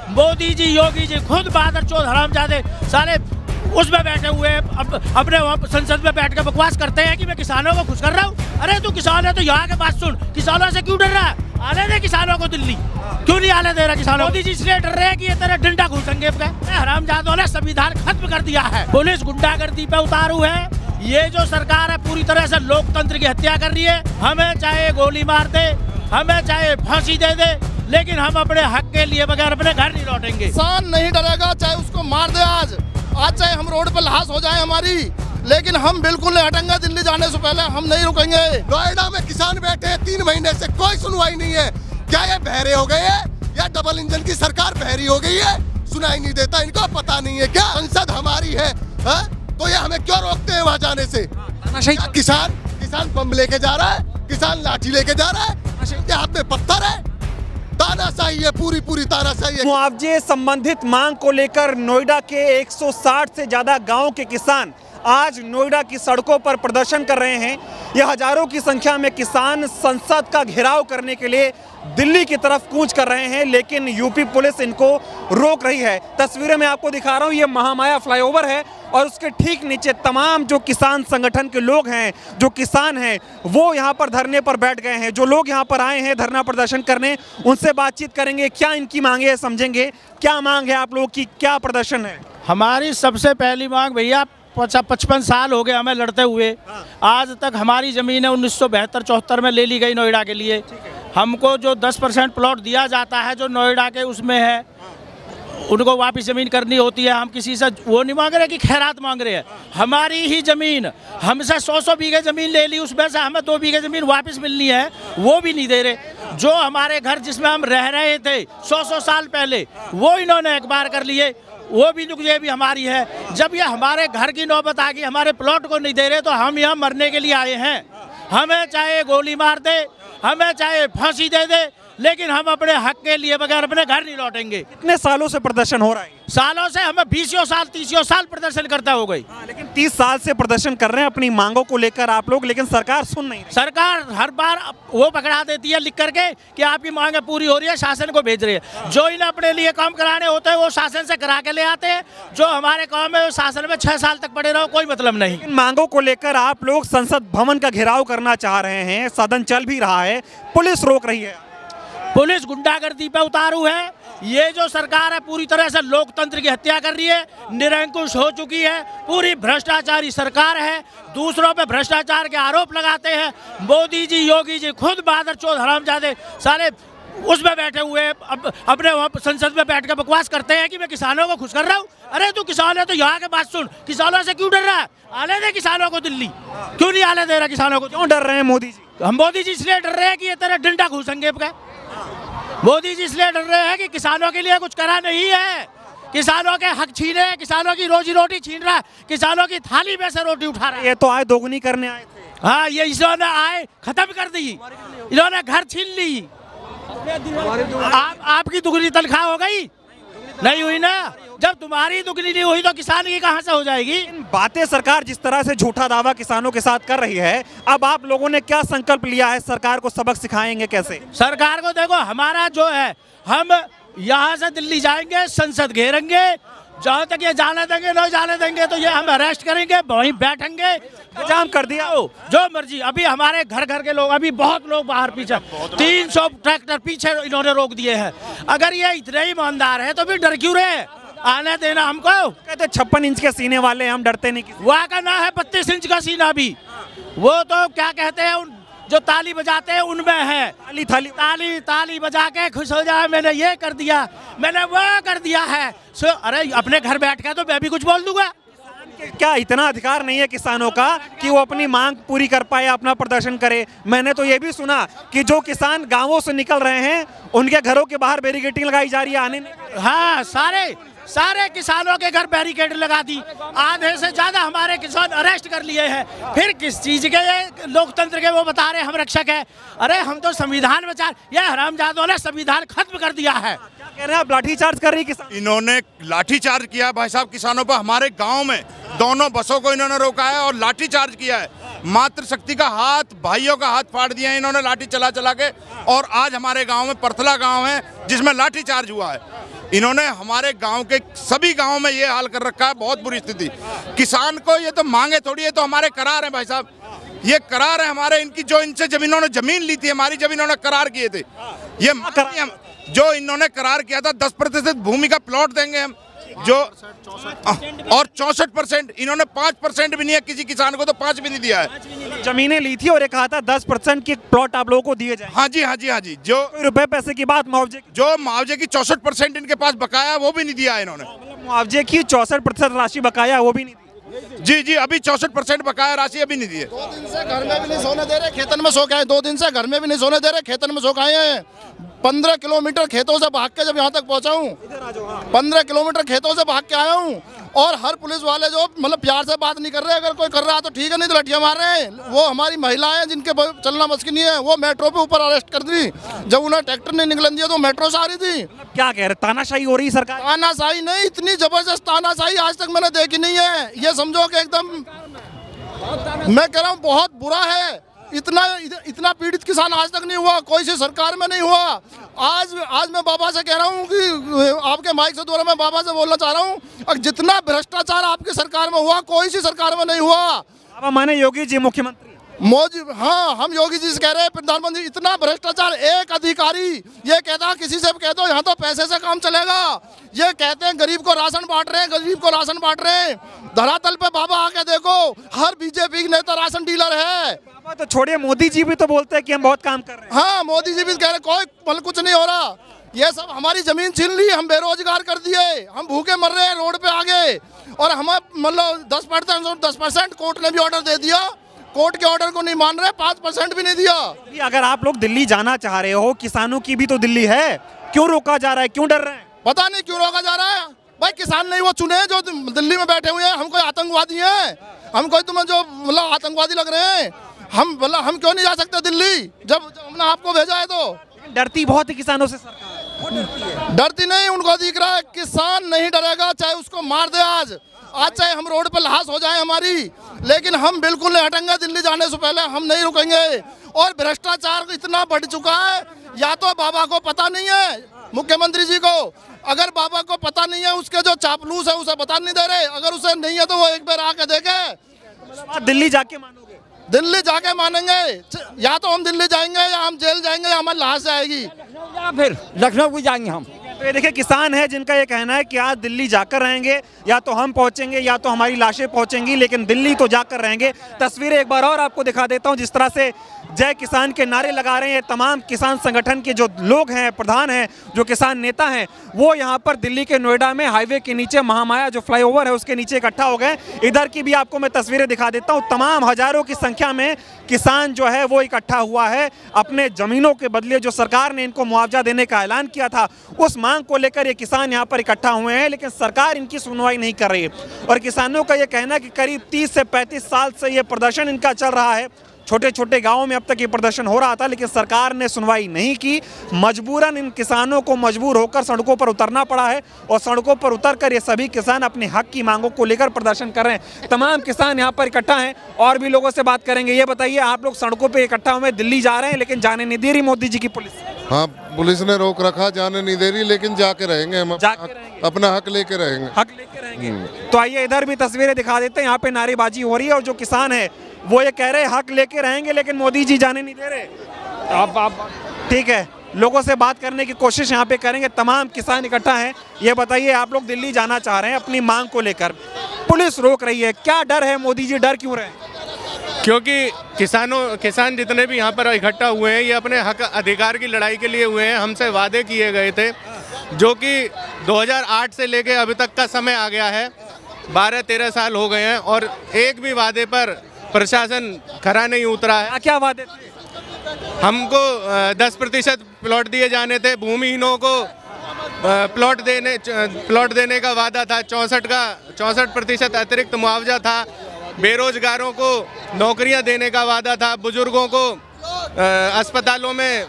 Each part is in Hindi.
मोदी जी, योगी जी, खुद बहादुर चौध हरामजादे साले उसमें बैठे हुए अपने संसद में बैठ कर बकवास करते हैं कि मैं किसानों को खुश कर रहा हूँ। अरे तू किसान है तो यहाँ के बात सुन, किसानों से क्यों डर रहा है? आने दे किसानों को दिल्ली, क्यों नहीं आने दे रहा किसानों? मोदी जी इसलिए डर रहे हैं कि ये तेरा डंडा घुसेंगे। हरामजादों ने संविधान खत्म कर दिया है, पुलिस गुंडागर्दी पे उतारू है। ये जो सरकार है पूरी तरह से लोकतंत्र की हत्या कर रही है। हमें चाहे गोली मार दे, हमें चाहे फांसी दे दे, लेकिन हम अपने हक के लिए बगैर अपने घर नहीं लौटेंगे। किसान नहीं डरेगा, चाहे उसको मार दे आज चाहे हम रोड पर लाश हो जाए हमारी, लेकिन हम बिल्कुल नहीं हटेंगे। दिल्ली जाने से पहले हम नहीं रुकेंगे। नोएडा में किसान बैठे हैं 3 महीने से, कोई सुनवाई नहीं है। क्या ये बहरे हो गए हैं या डबल इंजन की सरकार बहरी हो गई है? सुनाई नहीं देता, इनको पता नहीं है क्या संसद हमारी है, हा? तो ये हमें क्यों रोकते हैं वहाँ जाने से? किसान बम लेके जा रहा है, किसान लाठी लेके जा रहा है, हाथ में पत्थर है। तानाशाही है, पूरी तानाशाही है। मुआवजे संबंधित मांग को लेकर नोएडा के 160 से ज्यादा गांव के किसान आज नोएडा की सड़कों पर प्रदर्शन कर रहे हैं। यह हजारों की संख्या में किसान संसद का घेराव करने के लिए दिल्ली की तरफ कूच कर रहे हैं, लेकिन यूपी पुलिस इनको रोक रही है। तस्वीरें मैं आपको दिखा रहा हूं, ये महामाया फ्लाईओवर है और उसके ठीक नीचे तमाम जो किसान संगठन के लोग हैं, जो किसान हैं, वो यहाँ पर धरने पर बैठ गए हैं। जो लोग यहाँ पर आए हैं धरना प्रदर्शन करने, उनसे बातचीत करेंगे, क्या इनकी मांगे है समझेंगे। क्या मांग है आप लोगों की, क्या प्रदर्शन है? हमारी सबसे पहली मांग भैया, 55 साल हो गए हमें लड़ते हुए, आज तक हमारी ज़मीन है 1972-74 में ले ली गई नोएडा के लिए। हमको जो 10% प्लॉट दिया जाता है जो नोएडा के उसमें है, उनको वापस ज़मीन करनी होती है। हम किसी से वो नहीं मांग रहे कि खैरात मांग रहे हैं, हमारी ही ज़मीन, हमसे 100 बीघे ज़मीन ले ली, उसमें से हमें 2 बीघे ज़मीन वापस मिलनी है, वो भी नहीं दे रहे। जो हमारे घर जिसमें हम रह रहे थे 100 साल पहले, वो इन्होंने अखबार कर लिए, वो भी नुकजे भी हमारी है। जब ये हमारे घर की नौबत आ गई, हमारे प्लॉट को नहीं दे रहे, तो हम यहाँ मरने के लिए आए हैं। हमें चाहे गोली मार दे, हमें चाहे फांसी दे दे, लेकिन हम अपने हक के लिए बगैर अपने घर नहीं लौटेंगे। कितने सालों से प्रदर्शन हो रहा है? सालों से, हमें 20 साल 30 साल प्रदर्शन करता हो गई। लेकिन 30 साल से प्रदर्शन कर रहे हैं अपनी मांगों को लेकर आप लोग, लेकिन सरकार सुन नहीं रही। सरकार हर बार वो पकड़ा देती है लिख करके कि आपकी मांगें पूरी हो रही है, शासन को भेज रही है। जो इन्हें अपने लिए काम कराने होते हैं वो शासन से करा के ले आते हैं। जो हमारे काम में शासन में 6 साल तक पड़े रहो, कोई मतलब नहीं। इन मांगों को लेकर आप लोग संसद भवन का घेराव करना चाह रहे हैं, सदन चल भी रहा है, पुलिस रोक रही है। पुलिस गुंडागर्दी पे उतारू है। ये जो सरकार है पूरी तरह से लोकतंत्र की हत्या कर रही है, निरंकुश हो चुकी है, पूरी भ्रष्टाचारी सरकार है, दूसरों पे भ्रष्टाचार के आरोप लगाते हैं। मोदी जी, योगी जी, खुद बहादुर चौध हरामजादे साले उसमें बैठे हुए अपने संसद में बैठ कर बकवास करते हैं कि मैं किसानों को खुश कर रहा हूँ। अरे तू किसान है तो यहाँ के बात सुन, किसानों से क्यों डर रहा है? आने दे किसानों को दिल्ली, क्यों नहीं आने दे रहा किसानों को? क्यों डर रहे हैं मोदी जी? हम मोदी जी इसलिए डर रहे हैं कि ये तेरा डंडा घुसेंगे। मोदी जी इसलिए डर रहे हैं कि किसानों के लिए कुछ करा नहीं है, किसानों के हक छीने, किसानों की रोजी रोटी छीन रहा है, किसानों की थाली में से रोटी उठा रहा है। ये तो आए दोगुनी करने आए थे। हाँ, ये इन्होंने आए खत्म कर दी, इन्होंने घर छीन ली। आपकी दुगनी तनख्वाह हो गई? नहीं हुई ना। जब तुम्हारी दुगनी नहीं हुई तो किसान की कहां से हो जाएगी? बातें सरकार जिस तरह से झूठा दावा किसानों के साथ कर रही है, अब आप लोगों ने क्या संकल्प लिया है? सरकार को सबक सिखाएंगे कैसे? सरकार को देखो, हमारा जो है, हम यहाँ से दिल्ली जाएंगे, संसद घेरेंगे, जहाँ तक ये जाने देंगे नहीं जाने देंगे तो ये हम अरेस्ट करेंगे, वहीं बैठेंगे। जाम कर दिया हो जो मर्जी। अभी हमारे घर के लोग, अभी बहुत लोग बाहर पीछे 300 ट्रैक्टर पीछे इन्होंने रोक दिए हैं। अगर ये इतने ईमानदार है तो फिर डर क्यों रहे? आने देना हमको। कहते 56 इंच के सीने वाले, हम डरते नहीं। वहाँ का ना है 32 इंच का सीना भी, वो तो क्या कहते हैं जो ताली बजाते हैं उनमें है। ताली बजा के खुश हो जाए, मैंने ये कर दिया, मैंने वो कर दिया है। अरे अपने घर बैठ के तो मैं भी कुछ बोल दूंगा। क्या इतना अधिकार नहीं है किसानों का कि वो अपनी मांग पूरी कर पाए, अपना प्रदर्शन करे? मैंने तो ये भी सुना कि जो किसान गांवों से निकल रहे हैं उनके घरों के बाहर बैरिकेडिंग लगाई जा रही है आने नहीं। हाँ, सारे किसानों के घर बैरिकेड लगा दी, आधे से ज्यादा हमारे किसान अरेस्ट कर लिए हैं। फिर किस चीज के ये लोकतंत्र के वो बता रहे हम रक्षक है? अरे हम तो संविधान बचा, ये हरामजादों ने संविधान खत्म कर दिया है। क्या कह रहे हैं आप? लाठीचार्ज कर रही किसान? इन्होंने लाठीचार्ज किया भाई साहब किसानों पर। हमारे गांव में दोनों बसों को इन्होंने रोका है और लाठीचार्ज किया है। मातृशक्ति का हाथ, भाइयों का हाथ फाड़ दिया है इन्होंने लाठी चला के। और आज हमारे गांव में परथला गांव है जिसमें लाठीचार्ज हुआ है। इन्होंने हमारे गांव के सभी गांवों में ये हाल कर रखा है, बहुत बुरी स्थिति। किसान को ये तो मांगे थोड़ी, ये तो हमारे करार हैं भाई साहब, ये करार है हमारे। इनकी जो इनसे जब इन्होंने जमीन ली थी, हमारी जब इन्होंने करार किए थे, ये जो इन्होंने करार किया था 10% भूमि का प्लॉट देंगे हम, जो और 64% इन्होंने 5% भी नहीं है किसी किसान को, तो 5 भी नहीं दिया है। जमीनें ली थी और ये कहा था 10% के प्लॉट आप लोगों को दिए जाए। हाँ जी, हाँ जी, हाँ जी। जो रुपए पैसे की बात, मुआवजे की, जो मुआवजे की 64% इनके पास बकाया है, वो भी नहीं दिया है इन्होंने। मुआवजे की 64% राशि बकाया वो भी नहीं दी। जी जी, अभी 64% बकाया राशि अभी नहीं दी है। 2 दिन से घर में भी नहीं सोने दे रहे, खेतन में सो के आए। 2 दिन से घर में भी नहीं सोने दे रहे, खेतन में सो के आए हैं। 15 किलोमीटर खेतों से भाग के जब यहाँ तक पहुँचा हूँ, 15 किलोमीटर खेतों से भाग के आया हूँ। और हर पुलिस वाले जो मतलब प्यार से बात नहीं कर रहे, अगर कोई कर रहा तो ठीक है, नहीं तो लठियाँ मार रहे हैं। वो हमारी महिलाएं जिनके चलना बस की नहीं है, वो मेट्रो पे ऊपर अरेस्ट कर दी। जब उन्हें ट्रैक्टर नहीं निकलन दिया तो मेट्रो से आ रही थी। क्या कह रहे, तानाशाही हो रही सरकार? तानाशाही नहीं, इतनी जबरदस्त तानाशाही आज तक मैंने देखी नहीं है। ये समझो कि एकदम, मैं कह रहा हूँ बहुत बुरा है। इतना पीड़ित किसान आज तक नहीं हुआ, कोई सी सरकार में नहीं हुआ। आज मैं बाबा से कह रहा हूँ कि आपके माइक से द्वारा मैं बाबा से बोलना चाह रहा हूँ, जितना भ्रष्टाचार आपकी सरकार में हुआ, कोई सी सरकार में नहीं हुआ। अब माने योगी जी मुख्यमंत्री मोदी, हाँ हम योगी जी से कह रहे हैं, प्रधानमंत्री, इतना भ्रष्टाचार। एक अधिकारी ये कहता, किसी से कह दो यहाँ तो पैसे से काम चलेगा, ये कहते हैं गरीब को राशन बांट रहे हैं, गरीब को राशन बांट रहे हैं। धरातल पे बाबा आके देखो, हर बीजेपी नेता राशन डीलर है। बाबा तो छोड़िए, मोदी जी भी तो बोलते हैं कि हम बहुत काम कर रहे हैं। हाँ, मोदी जी भी कह रहे कोई पल कुछ नहीं हो रहा। ये सब हमारी जमीन छीन ली, हम बेरोजगार कर दिए, हम भूखे मर रहे हैं रोड पे आगे। और हमें मतलब 10% कोर्ट ने भी ऑर्डर दे दिया, कोर्ट के ऑर्डर को नहीं मान रहे, 5% भी नहीं दिया। अगर आप लोग दिल्ली जाना चाह रहे हो, किसानों की भी तो दिल्ली है, क्यों रोका जा रहा है, क्यों डर रहे हैं? पता नहीं क्यों रोका जा रहा है भाई। किसान नहीं वो चुने जो दिल्ली में बैठे हुए हैं, हम कोई आतंकवादी हैं, हम कोई तुम्हें जो मतलब आतंकवादी लग रहे हैं। हम क्यों नहीं जा सकते दिल्ली, जब हमने आपको भेजा है? तो डरती बहुत है किसानों से सरकार, वो डरती है। डरती नहीं, उनको दिख रहा है किसान नहीं डरेगा, चाहे उसको मार दे आज चाहे हम रोड पर लाश हो जाए हमारी, लेकिन हम बिल्कुल नहीं हटेंगे। दिल्ली जाने से पहले हम नहीं रुकेंगे। और भ्रष्टाचार इतना बढ़ चुका है, या तो बाबा को पता नहीं है, मुख्यमंत्री जी को, अगर बाबा को पता नहीं है, उसके जो चापलूस है उसे बता नहीं दे रहे। अगर उसे नहीं है तो वो एक बार आके देखे। दिल्ली जाके मानोगे? दिल्ली जाके मानेंगे, या तो हम दिल्ली जाएंगे, या हम जेल जाएंगे, या हमारी लाश आएगी, या फिर लखनऊ भी जाएंगे हम। तो ये देखिए, किसान है जिनका ये कहना है कि आज दिल्ली जाकर रहेंगे, या तो हम पहुंचेंगे या तो हमारी लाशें पहुंचेंगी, लेकिन दिल्ली तो जाकर रहेंगे। तस्वीरें एक बार और आपको दिखा देता हूं, जिस तरह से जय किसान के नारे लगा रहे हैं तमाम किसान संगठन के जो लोग हैं, प्रधान हैं, जो किसान नेता हैं, वो यहाँ पर दिल्ली के नोएडा में हाईवे के नीचे, महामाया जो फ्लाईओवर है उसके नीचे इकट्ठा हो गए। इधर की भी आपको मैं तस्वीरें दिखा देता हूँ। तमाम हजारों की संख्या में किसान जो है वो इकट्ठा हुआ है। अपने जमीनों के बदले जो सरकार ने इनको मुआवजा देने का ऐलान किया था, उस मांग को लेकर ये किसान यहाँ पर इकट्ठा हुए हैं, लेकिन सरकार इनकी सुनवाई नहीं कर रही है। और किसानों का ये कहना है कि करीब 30 से 35 साल से ये प्रदर्शन इनका चल रहा है। छोटे छोटे गांवों में अब तक ये प्रदर्शन हो रहा था, लेकिन सरकार ने सुनवाई नहीं की। मजबूरन इन किसानों को मजबूर होकर सड़कों पर उतरना पड़ा है, और सड़कों पर उतरकर ये सभी किसान अपने हक की मांगों को लेकर प्रदर्शन कर रहे हैं। तमाम किसान यहाँ पर इकट्ठा हैं, और भी लोगों से बात करेंगे। ये बताइए, आप लोग सड़कों पर इकट्ठा हुए दिल्ली जा रहे हैं, लेकिन जाने नहीं दे रही मोदी जी की पुलिस? हाँ, पुलिस ने रोक रखा, जाने नहीं दे रही, लेकिन जाके रहेंगे हम, अपना हक लेके रहेंगे। हक लेके रहेंगे। तो आइए इधर भी तस्वीरें दिखा देते हैं। यहाँ पे नारेबाजी हो रही है, और जो किसान है वो ये कह रहे हैं हक लेके रहेंगे, लेकिन मोदी जी जाने नहीं दे रहे। आप ठीक है, लोगों से बात करने की कोशिश यहाँ पे करेंगे। तमाम किसान इकट्ठा हैं। ये बताइए, आप लोग दिल्ली जाना चाह रहे हैं अपनी मांग को लेकर, पुलिस रोक रही है, क्या डर है? मोदी जी डर क्यों रहे हैं? क्योंकि किसान जितने भी यहाँ पर इकट्ठा हुए हैं, ये अपने हक अधिकार की लड़ाई के लिए हुए हैं। हमसे वादे किए गए थे, जो कि 2008 से लेके अभी तक का समय आ गया है, 12-13 साल हो गए हैं, और एक भी वादे पर प्रशासन खरा नहीं उतरा है। क्या वादे थे? हमको 10% प्लॉट दिए जाने थे, भूमिहीनों को प्लॉट देने का वादा था, 64% अतिरिक्त मुआवजा था, बेरोजगारों को नौकरियां देने का वादा था, बुजुर्गों को अस्पतालों में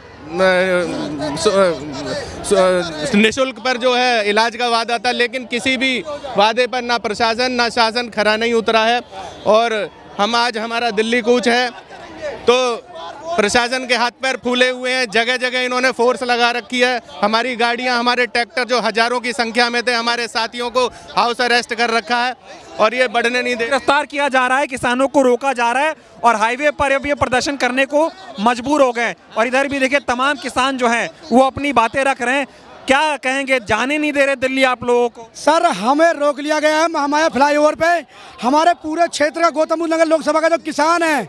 निःशुल्क पर जो है इलाज का वादा था। लेकिन किसी भी वादे पर ना प्रशासन ना शासन खरा नहीं उतरा है। और हम आज हमारा दिल्ली कूच है, तो प्रशासन के हाथ पैर फूले हुए हैं, जगह जगह इन्होंने फोर्स लगा रखी है। हमारी गाड़ियां, हमारे ट्रैक्टर जो हजारों की संख्या में थे, हमारे साथियों को हाउस अरेस्ट कर रखा है और ये बढ़ने नहीं दे। गिरफ्तार किया जा रहा है, किसानों को रोका जा रहा है और हाईवे पर अब ये प्रदर्शन करने को मजबूर हो गए। और इधर भी देखिए तमाम किसान जो हैं वो अपनी बातें रख रहे हैं। क्या कहेंगे, जाने नहीं दे रहे दिल्ली आप लोगों को? सर हमें रोक लिया गया है हमारे फ्लाईओवर पे। हमारे पूरे क्षेत्र का गौतम बुद्ध नगर लोकसभा का जो किसान है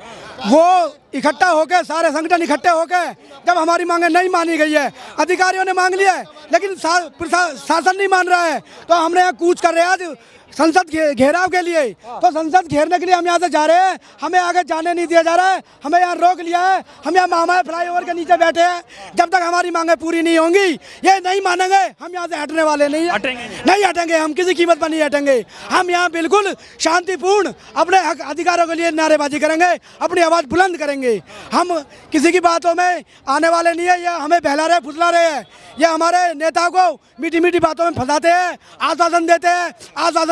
वो इकट्ठा होकर, सारे संगठन इकट्ठे होकर, जब हमारी मांगे नहीं मानी गई है, अधिकारियों ने मांग लिया है लेकिन शासन नहीं मान रहा है, तो हमने यहाँ कूच कर रहे हैं आज संसद घेराव के लिए। तो संसद घेरने के लिए हम यहाँ से जा रहे हैं, हमें आगे जाने नहीं दिया जा रहा है, हमें यहाँ रोक लिया है। हम यहाँ महामाया फ्लाईओवर के नीचे बैठे हैं, जब तक हमारी मांगे पूरी नहीं होंगी ये नहीं मानेंगे, हम यहाँ से हटने वाले नहीं हैं। नहीं हटेंगे, हम किसी कीमत पर नहीं हटेंगे। हम यहाँ बिल्कुल शांतिपूर्ण अपने हक अधिकारों के लिए नारेबाजी करेंगे, अपनी आवाज़ बुलंद करेंगे। हम किसी की बातों में आने वाले नहीं है, ये हमें बहला रहे फुसला रहे हैं। ये हमारे नेताओं को मीठी मीठी बातों में फंसाते हैं, आश्वासन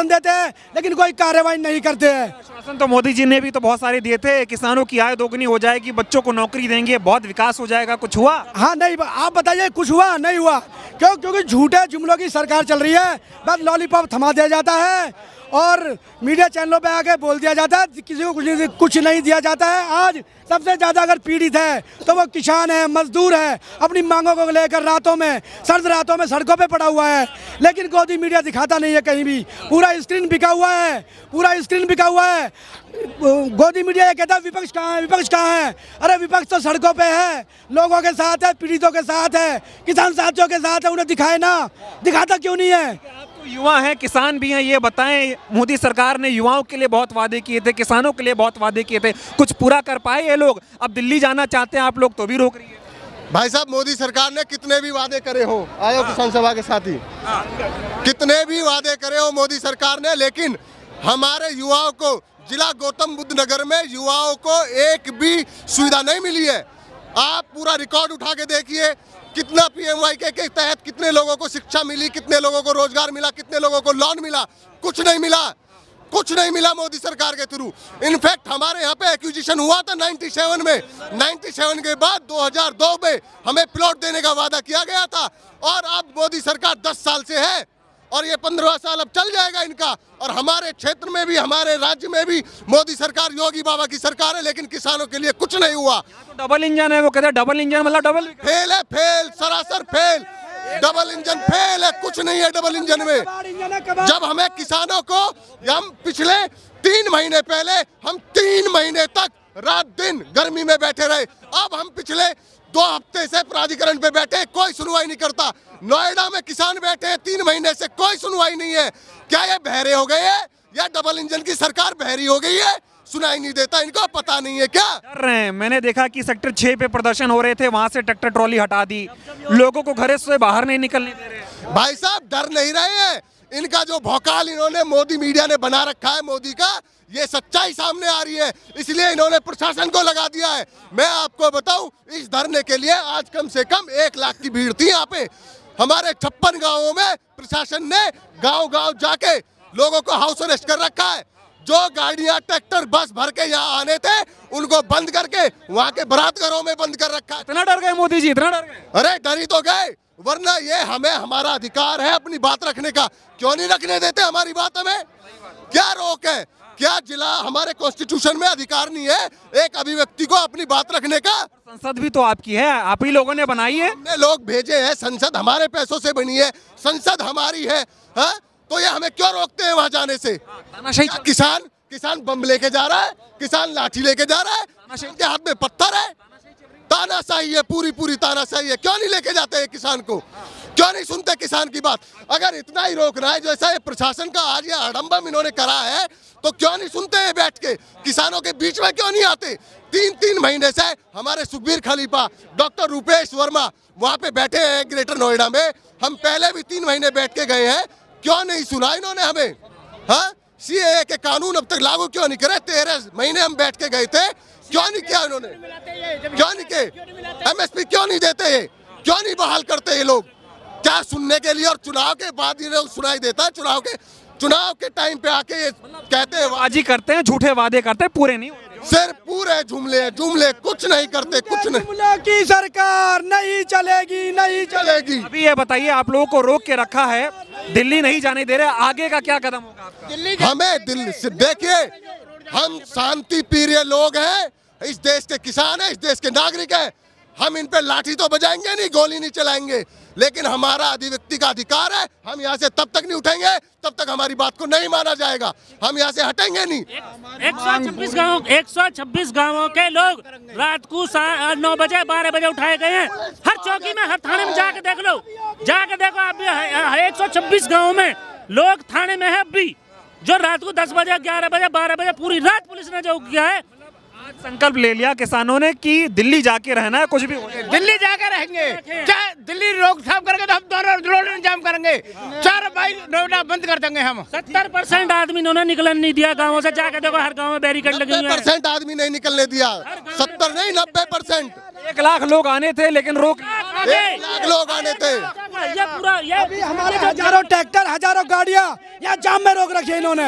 देते हैं लेकिन कोई कार्रवाई नहीं करते हैं। आश्वासन तो मोदी जी ने भी तो बहुत सारे दिए थे, किसानों की आय दोगुनी हो जाएगी, बच्चों को नौकरी देंगे, बहुत विकास हो जाएगा, कुछ हुआ? हाँ नहीं, आप बताइए कुछ हुआ? नहीं हुआ। क्योंकि झूठे जुमलों की सरकार चल रही है, बस लॉलीपॉप थमा दिया जाता है और मीडिया चैनलों पे आके बोल दिया जाता है, किसी को कुछ नहीं दिया जाता है। आज सबसे ज़्यादा अगर पीड़ित है तो वो किसान है, मजदूर है, अपनी मांगों को लेकर रातों में, सर्द रातों में सड़कों पे पड़ा हुआ है, लेकिन गोदी मीडिया दिखाता नहीं है कहीं भी। पूरा स्क्रीन बिका हुआ है, पूरा स्क्रीन बिका हुआ है। गोदी मीडिया ये कहता है विपक्ष कहाँ है, विपक्ष कहाँ है? अरे विपक्ष तो सड़कों पे है, लोगों के साथ है, पीड़ितों के साथ है, किसान साथियों के साथ है, उन्हें दिखाए ना, दिखाता क्यों नहीं है? युवा हैं, किसान भी हैं, ये बताएं, मोदी सरकार ने युवाओं के लिए बहुत वादे किए थे, किसानों के लिए बहुत वादे किए थे, कुछ पूरा कर पाए ये लोग? अब दिल्ली जाना चाहते हैं आप लोग तो भी रोक रही है। भाई साहब, मोदी सरकार ने कितने भी वादे करे हो, आयो किसान सभा के साथी, कितने भी वादे करे हो मोदी सरकार ने, लेकिन हमारे युवाओं को, जिला गौतम बुद्ध नगर में युवाओं को एक भी सुविधा नहीं मिली है। आप पूरा रिकॉर्ड उठा के देखिए, कितना PMY के तहत कितने लोगों को शिक्षा मिली, कितने लोगों को रोजगार मिला, कितने लोगों को लोन मिला? कुछ नहीं मिला, कुछ नहीं मिला मोदी सरकार के थ्रू। इनफैक्ट हमारे यहाँ पे एक्विजिशन हुआ था 97 में, 97 के बाद 2002 में हमें प्लॉट देने का वादा किया गया था और अब मोदी सरकार 10 साल से है और ये 15वां साल अब चल जाएगा इनका। और हमारे क्षेत्र में भी, हमारे राज्य में भी मोदी सरकार, योगी बाबा की सरकार है, लेकिन किसानों के लिए कुछ नहीं हुआ। तो डबल इंजन है, वो कहते हैं डबल इंजन मतलब डबल फेल है, फेल, सरासर फेल, डबल इंजन फेल है, कुछ नहीं है डबल इंजन में। जब हमें किसानों को, हम पिछले 3 महीने पहले हम 3 महीने तक रात दिन गर्मी में बैठे रहे, अब हम पिछले 2 हफ्ते से प्राधिकरण पे बैठे, कोई सुनवाई नहीं करता। नोएडा में किसान बैठे हैं 3 महीने से, कोई सुनवाई नहीं है। क्या ये बहरे हो गए हैं या डबल इंजन की सरकार बहरी हो गई है? सुनाई नहीं देता, इनको पता नहीं है क्या? कर रहे हैं। मैंने देखा कि सेक्टर 6 पे प्रदर्शन हो रहे थे, वहां से ट्रैक्टर ट्रॉली हटा दी, लोगों को घरों से बाहर नहीं निकलने दे रहे। भाई साहब, डर नहीं रहे हैं। इनका जो भौकाल इन्होंने मोदी मीडिया ने बना रखा है, मोदी का, ये सच्चाई सामने आ रही है, इसलिए इन्होंने प्रशासन को लगा दिया है। मैं आपको बताऊं, इस धरने के लिए आज कम से कम 1 लाख की भीड़ थी यहाँ पे। हमारे 56 गाँवों में प्रशासन ने गाँव जाके लोगों को हाउस अरेस्ट कर रखा है। जो गाड़ियां, ट्रैक्टर, बस भर के यहाँ आने थे, उनको बंद करके वहाँ के बारात घरों में बंद कर रखा है। इतना डर गए मोदी जी, इतना डर गए? अरे डर ही तो गए, वरना ये हमें, हमारा अधिकार है अपनी बात रखने का, क्यों नहीं रखने देते हमारी बात? हमें क्या रोक है? क्या जिला, हमारे कॉन्स्टिट्यूशन में अधिकार नहीं है एक अभिव्यक्ति को अपनी बात रखने का? संसद भी तो आपकी है, आप ही लोगों ने बनाई है। हमने लोग भेजे हैं, संसद हमारे पैसों से बनी है, संसद हमारी है, हा? तो ये हमें क्यों रोकते हैं वहाँ जाने से? किसान बम लेके जा रहा है, किसान लाठी लेके जा रहा है, उनके हाथ में पत्थर है, तानाशाही है, पूरी तानाशाही है। क्यों नहीं लेके जाते हैं किसान को? क्यों नहीं सुनते किसान की बात? अगर इतना ही रोकना है, जैसा ये प्रशासन का आज ये हड़म्बम इन्होंने करा है, तो क्यों नहीं सुनते हैं बैठ के? किसानों के बीच में क्यों नहीं आते? 3 महीने से हमारे सुखबीर खलीफा, डॉक्टर रूपेश वर्मा वहाँ पे बैठे हैं ग्रेटर नोएडा में। हम पहले भी 3 महीने बैठ के गए हैं, क्यों नहीं सुना इन्होंने हमें? हाँ, CAA के कानून अब तक लागू क्यों नहीं करे? 13 महीने हम बैठ के गए थे, क्यों नहीं किया इन्होंने? क्यों नहीं किए? MSP क्यों नहीं देते ये? क्यों नहीं बहाल करते ये लोग? क्या सुनने के लिए? और चुनाव के बाद ये लोग सुनाई देता है, चुनाव के टाइम पे आके ये कहते हैं, बाजी करते हैं, झूठे वादे करते हैं, पूरे नहीं होते। सिर्फ पूरे जुमले कुछ नहीं करते, कुछ नहीं। जुमलों की सरकार नहीं चलेगी, नहीं चलेगी। अभी ये बताइए, आप लोगों को रोक के रखा है, दिल्ली नहीं जाने दे रहे, आगे का क्या कदम होगा आपका? हमें दिल्ली से देखिए, हम शांति प्रिय लोग हैं, इस देश के किसान हैं, इस देश के नागरिक हैं। हम इन पे लाठी तो बजाएंगे नहीं, गोली नहीं चलाएंगे, लेकिन हमारा अभिव्यक्ति का अधिकार है। हम यहाँ से तब तक नहीं उठेंगे तब तक हमारी बात को नहीं माना जाएगा। हम यहाँ से हटेंगे नहीं। 126 गांवों के लोग रात को 9 बजे 12 बजे उठाए गए हैं। हर चौकी में, हर थाने में जाके देख लो, आप 126 गाँव में लोग थाने में है। अब भी जो रात को 10 बजे 11 बजे 12 बजे पूरी रात पुलिस ने जो किया है। संकल्प ले लिया किसानों ने कि दिल्ली जाके रहना है, कुछ भी हो जाए दिल्ली जाके रहेंगे, चाहे दिल्ली रोकथाम करेंगे तो हम दोनों रोड जाम करेंगे, 4 बाई नोएडा बंद कर देंगे हम। 70% आदमी इन्होंने निकलने नहीं दिया गाँव से। जाके देखो हर गाँव में बैरिकेड लगे हुए हैं। 90% आदमी नहीं निकलने दिया, 70 नहीं 90%। 1 लाख लोग आने थे लेकिन रोक 1 लाख लोग आने थे। ये पूरा ये हमारे हजारों ट्रैक्टर, हजारों गाड़ियाँ यहाँ जाम में रोक रखी है इन्होंने।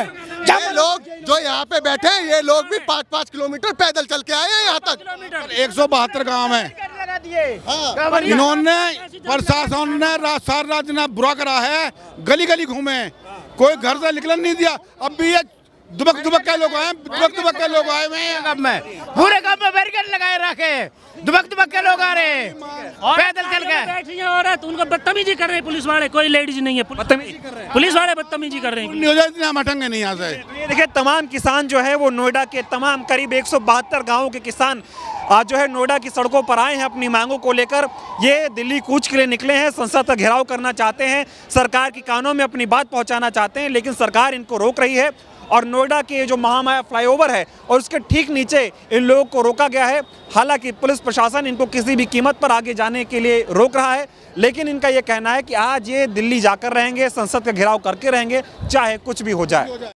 ये लोग जो यहाँ पे बैठे हैं, ये लोग भी 5-5 किलोमीटर पैदल चल के आए हैं यहाँ तक। 172 गांव है। इन्होंने प्रशासन ने सारी रात दिन बुरा करा है, गली गली घूमे, कोई घर से निकलने नहीं दिया। अब भी ये दुबक के लोग आए, हुए हैं। पूरे गांव में बैरिकेड लगाए रखे, दुबक के लोग आ रहे हैं पैदल चल के। बैठी है औरत, उनको बदतमीजी कर रहे हैं पुलिस वाले। कोई लेडीज नहीं है, पुलिस वाले बदतमीजी कर रहे हैं। हम हटेंगे नहीं यहाँ से। ये देखिए, तमाम किसान जो है वो नोएडा के तमाम करीब 172 गाँवों के किसान आज जो है नोएडा की सड़कों पर आए हैं अपनी मांगों को लेकर। ये दिल्ली कूच के लिए निकले हैं, संसद का घेराव करना चाहते हैं, सरकार के कानों में अपनी बात पहुंचाना चाहते हैं, लेकिन सरकार इनको रोक रही है। और नोएडा के जो महामाया फ्लाईओवर है और उसके ठीक नीचे इन लोगों को रोका गया है। हालांकि पुलिस प्रशासन इनको किसी भी कीमत पर आगे जाने के लिए रोक रहा है, लेकिन इनका ये कहना है कि आज ये दिल्ली जाकर रहेंगे, संसद का घेराव करके रहेंगे, चाहे कुछ भी हो जाए।